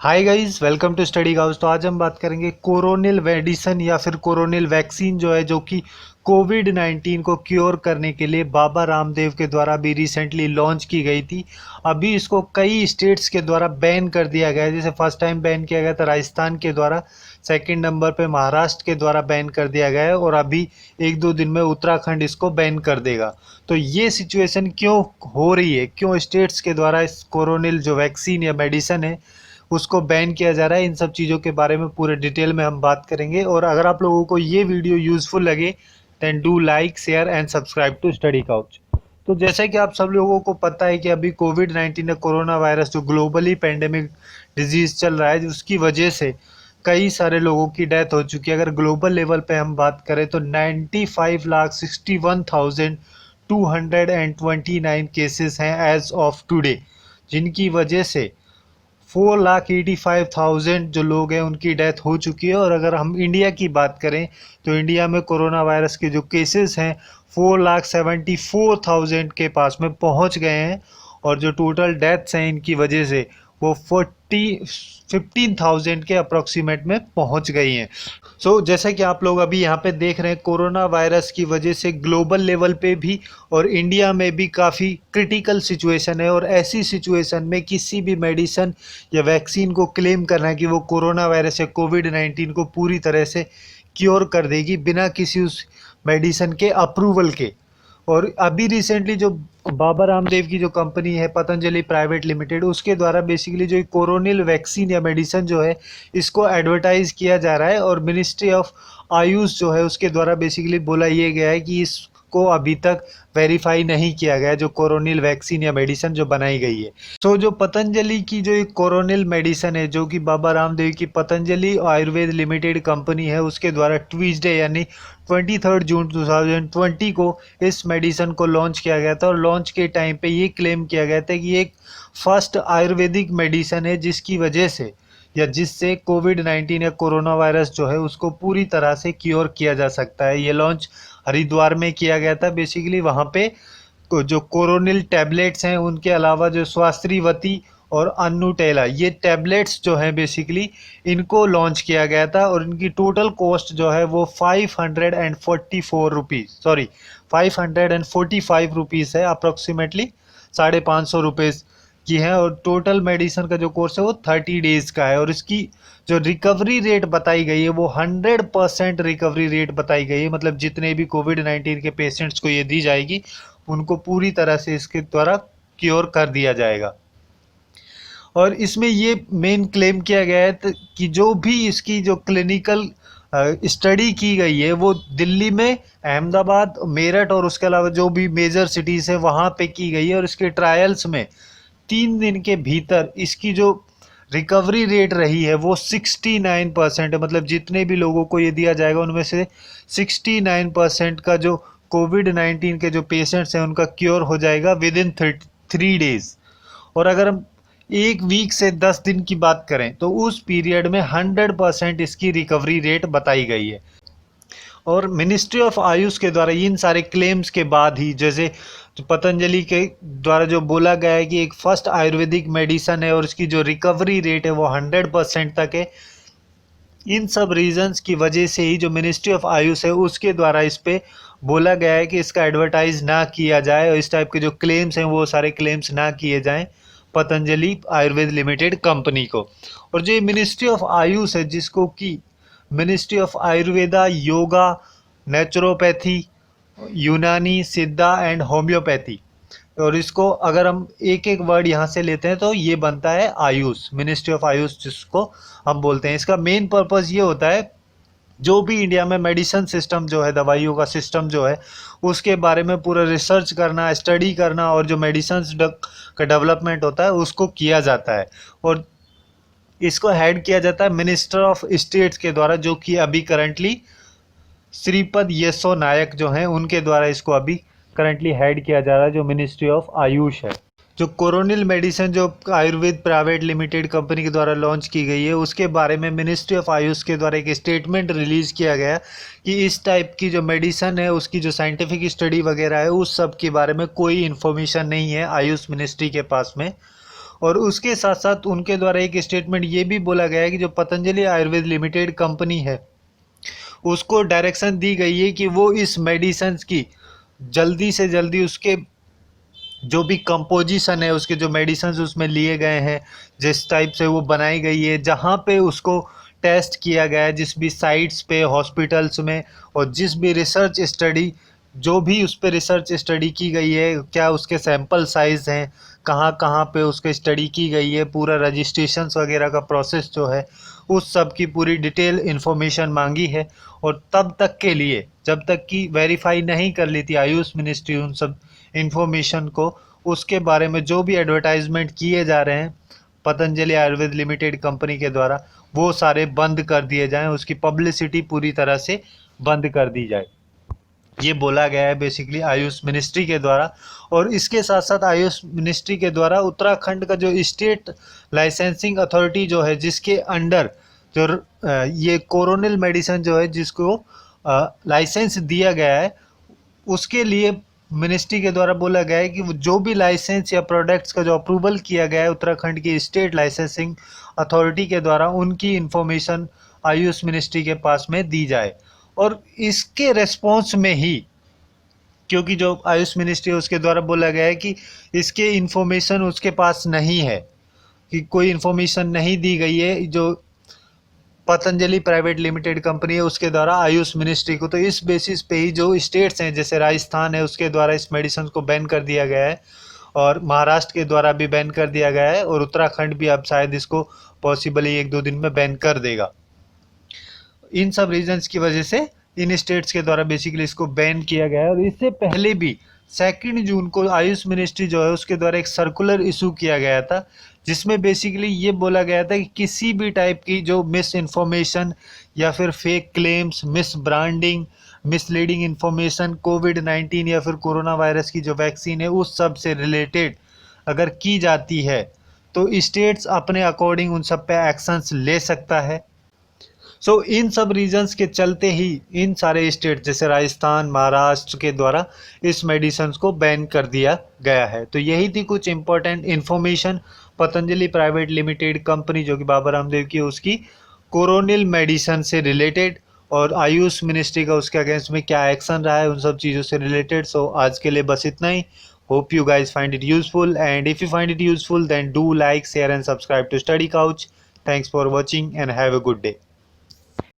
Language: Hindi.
Hi guys, welcome to Study House. तो आज हम बात करेंगे कोरोनिल मेडिसिन या फिर कोरोनिल वैक्सीन जो है, जो कि कोविड-19 को क्योर करने के लिए बाबा रामदेव के द्वारा भी रिसेंटली लॉन्च की गई थी। अभी इसको कई स्टेट्स के द्वारा बैन कर दिया गया है। जैसे फर्स्ट टाइम बैन किया गया था राजस्थान के द्वारा, सेकंड नंबर पे महाराष्ट्र के द्वारा बैन कर दिया गया है और अभी एक दो दिन में उत्तराखंड इसको बैन कर देगा। तो ये सिचुएशन क्यों हो रही है, क्यों स्टेट्स के द्वारा इस कोरोनिल जो वैक्सीन या मेडिसिन है उसको बैन किया जा रहा है, इन सब चीज़ों के बारे में पूरे डिटेल में हम बात करेंगे। और अगर आप लोगों को ये वीडियो यूज़फुल लगे then do like, share and subscribe to Study Couch. तो जैसा कि आप सब लोगों को पता है कि अभी कोविड-19 या कोरोना वायरस जो ग्लोबली पेंडेमिक डिजीज़ चल रहा है, उसकी वजह से कई सारे लोगों की डेथ हो चुकी है। अगर ग्लोबल लेवल पे हम बात करें तो 95,61,229 केसेस हैं एज ऑफ टुडे, जिनकी वजह से 4,85,000 जो लोग हैं उनकी डेथ हो चुकी है। और अगर हम इंडिया की बात करें तो इंडिया में कोरोना वायरस के जो केसेस हैं 4,74,000 के पास में पहुंच गए हैं और जो टोटल डेथ्स हैं इनकी वजह से वो 15,000 के अप्रॉक्सीमेट में पहुंच गई हैं। जैसा कि आप लोग अभी यहाँ पे देख रहे हैं, कोरोना वायरस की वजह से ग्लोबल लेवल पे भी और इंडिया में भी काफ़ी क्रिटिकल सिचुएशन है। और ऐसी सिचुएशन में किसी भी मेडिसिन या वैक्सीन को क्लेम करना है कि वो कोरोना वायरस या कोविड-19 को पूरी तरह से क्योर कर देगी बिना किसी उस मेडिसिन के अप्रूवल के। और अभी रिसेंटली जो बाबा रामदेव की जो कंपनी है पतंजलि प्राइवेट लिमिटेड, उसके द्वारा बेसिकली जो कोरोनिल वैक्सीन या मेडिसिन जो है इसको एडवर्टाइज किया जा रहा है। और मिनिस्ट्री ऑफ आयुष जो है उसके द्वारा बेसिकली बोला ये गया है कि इसको अभी तक वेरीफाई नहीं किया गया जो कोरोनिल वैक्सीन या मेडिसिन जो बनाई गई है। जो पतंजलि की जो एक कोरोनिल मेडिसिन है, जो कि बाबा रामदेव की पतंजलि आयुर्वेद लिमिटेड कंपनी है, उसके द्वारा ट्यूसडे यानी 23 जून 2020 को इस मेडिसिन को लॉन्च किया गया था। और लॉन्च के टाइम पे ये क्लेम किया गया था कि ये एक फर्स्ट आयुर्वेदिक मेडिसिन है जिसकी वजह से या जिससे कोविड-19 या कोरोना वायरस जो है उसको पूरी तरह से क्योर किया जा सकता है। ये लॉन्च हरिद्वार में किया गया था। बेसिकली वहाँ पे जो कोरोनिल टैबलेट्स हैं उनके अलावा जो स्वास्त्रीवती और अन्नुटेला, ये टैबलेट्स जो हैं बेसिकली इनको लॉन्च किया गया था। और इनकी टोटल कॉस्ट जो है वो 545 रुपीज़ है, अप्रॉक्सीमेटली 550 रुपीज़ की है। और टोटल मेडिसिन का जो कोर्स है वो 30 डेज़ का है। और इसकी जो रिकवरी रेट बताई गई है वो 100% रिकवरी रेट बताई गई है। मतलब जितने भी कोविड-19 के पेशेंट्स को ये दी जाएगी उनको पूरी तरह से इसके द्वारा क्योर कर दिया जाएगा। और इसमें ये मेन क्लेम किया गया है कि जो भी इसकी जो क्लिनिकल स्टडी की गई है वो दिल्ली में, अहमदाबाद, मेरठ और उसके अलावा जो भी मेजर सिटीज़ है वहाँ पे की गई है। और इसके ट्रायल्स में 3 दिन के भीतर इसकी जो रिकवरी रेट रही है वो 69% है। मतलब जितने भी लोगों को ये दिया जाएगा उनमें से 69% का जो कोविड-19 के जो पेशेंट्स हैं उनका क्योर हो जाएगा विद इन 3 डेज़। और अगर हम एक वीक से 10 दिन की बात करें तो उस पीरियड में 100% इसकी रिकवरी रेट बताई गई है। और मिनिस्ट्री ऑफ आयुष के द्वारा इन सारे क्लेम्स के बाद ही, जैसे पतंजलि के द्वारा जो बोला गया है कि एक फर्स्ट आयुर्वेदिक मेडिसिन है और इसकी जो रिकवरी रेट है वो 100% तक है, इन सब रीजंस की वजह से ही जो मिनिस्ट्री ऑफ आयुष है उसके द्वारा इस पे बोला गया है कि इसका एडवर्टाइज ना किया जाए और इस टाइप के जो क्लेम्स हैं वो सारे क्लेम्स ना किए जाएं पतंजलि आयुर्वेद लिमिटेड कंपनी को। और जो मिनिस्ट्री ऑफ आयुष है, जिसको कि ministry of Ayurveda, yoga, naturopathy, यूनानी, सिद्धा एंड होम्योपैथी, और इसको अगर हम एक एक वर्ड यहाँ से लेते हैं तो ये बनता है आयुष, मिनिस्ट्री ऑफ आयुष जिसको हम बोलते हैं। इसका मेन पर्पस ये होता है जो भी इंडिया में मेडिसिन सिस्टम जो है, दवाइयों का सिस्टम जो है, उसके बारे में पूरा रिसर्च करना, स्टडी करना और जो मेडिसिन का डेवलपमेंट होता है उसको किया जाता है। और इसको हेड किया जाता है मिनिस्टर ऑफ स्टेट्स के द्वारा, जो कि अभी करंटली श्रीपद येसो नायक जो हैं उनके द्वारा इसको अभी करंटली हेड किया जा रहा है, जो मिनिस्ट्री ऑफ आयुष है। जो कोरोनिल मेडिसिन जो आयुर्वेद प्राइवेट लिमिटेड कंपनी के द्वारा लॉन्च की गई है उसके बारे में मिनिस्ट्री ऑफ आयुष के द्वारा एक स्टेटमेंट रिलीज़ किया गया कि इस टाइप की जो मेडिसिन है उसकी जो साइंटिफिक स्टडी वगैरह है उस सब के बारे में कोई इन्फॉर्मेशन नहीं है आयुष मिनिस्ट्री के पास में। और उसके साथ साथ उनके द्वारा एक स्टेटमेंट ये भी बोला गया है कि जो पतंजलि आयुर्वेद लिमिटेड कंपनी है उसको डायरेक्शन दी गई है कि वो इस मेडिसिन की जल्दी से जल्दी उसके जो भी कंपोजिशन है, उसके जो मेडिसिन उसमें लिए गए हैं, जिस टाइप से वो बनाई गई है, जहाँ पे उसको टेस्ट किया गया है, जिस भी साइट्स पे, हॉस्पिटल्स में, और जिस भी रिसर्च स्टडी, जो भी उस पर रिसर्च स्टडी की गई है, क्या उसके सैंपल साइज़ हैं, कहाँ कहाँ पे उसके स्टडी की गई है, पूरा रजिस्ट्रेशन वगैरह का प्रोसेस जो है, उस सब की पूरी डिटेल इन्फॉर्मेशन मांगी है। और तब तक के लिए, जब तक कि वेरीफाई नहीं कर ली थी आयुष मिनिस्ट्री उन सब इन्फॉर्मेशन को, उसके बारे में जो भी एडवर्टाइजमेंट किए जा रहे हैं पतंजलि आयुर्वेद लिमिटेड कंपनी के द्वारा, वो सारे बंद कर दिए जाएं, उसकी पब्लिसिटी पूरी तरह से बंद कर दी जाए, ये बोला गया है बेसिकली आयुष मिनिस्ट्री के द्वारा। और इसके साथ साथ आयुष मिनिस्ट्री के द्वारा उत्तराखंड का जो स्टेट लाइसेंसिंग अथॉरिटी जो है, जिसके अंडर जो ये कोरोनिल मेडिसिन जो है जिसको लाइसेंस दिया गया है, उसके लिए मिनिस्ट्री के द्वारा बोला गया है कि जो भी लाइसेंस या प्रोडक्ट्स का जो अप्रूवल किया गया है उत्तराखंड की स्टेट लाइसेंसिंग अथॉरिटी के द्वारा, उनकी इंफॉर्मेशन आयुष मिनिस्ट्री के पास में दी जाए। और इसके रेस्पॉन्स में ही, क्योंकि जो आयुष मिनिस्ट्री है उसके द्वारा बोला गया है कि इसके इंफॉर्मेशन उसके पास नहीं है, कि कोई इंफॉर्मेशन नहीं दी गई है जो पतंजलि प्राइवेट लिमिटेड कंपनी है उसके द्वारा आयुष मिनिस्ट्री को, तो इस बेसिस पे ही जो स्टेट्स हैं, जैसे राजस्थान है उसके द्वारा इस मेडिसिन को बैन कर दिया गया है, और महाराष्ट्र के द्वारा भी बैन कर दिया गया है, और उत्तराखंड भी अब शायद इसको पॉसिबली 1-2 दिन में बैन कर देगा। इन सब रीजंस की वजह से इन स्टेट्स के द्वारा बेसिकली इसको बैन किया गया है। और इससे पहले भी 2 जून को आयुष मिनिस्ट्री जो है उसके द्वारा एक सर्कुलर इशू किया गया था, जिसमें बेसिकली ये बोला गया था कि किसी भी टाइप की जो मिस इन्फॉर्मेशन या फिर fake claims, misbranding, misleading information, कोविड-19 या फिर कोरोना वायरस की जो वैक्सीन है उस सब से रिलेटेड अगर की जाती है तो स्टेट्स अपने अकॉर्डिंग उन सब पे एक्शंस ले सकता है। सो इन सब रीजंस के चलते ही इन सारे स्टेट जैसे राजस्थान, महाराष्ट्र के द्वारा इस मेडिसिन को बैन कर दिया गया है। तो यही थी कुछ important information Patanjali private limited company जो कि बाबा रामदेव की, उसकी कोरोनिल मेडिसिन से रिलेटेड, और आयुष मिनिस्ट्री का उसके अगेंस्ट में क्या एक्शन रहा है उन सब चीज़ों से रिलेटेड। सो आज के लिए बस इतना ही। Hope you guys find it useful, and if you find it useful then do like, share and subscribe to Study Couch. Thanks for watching and have a good day.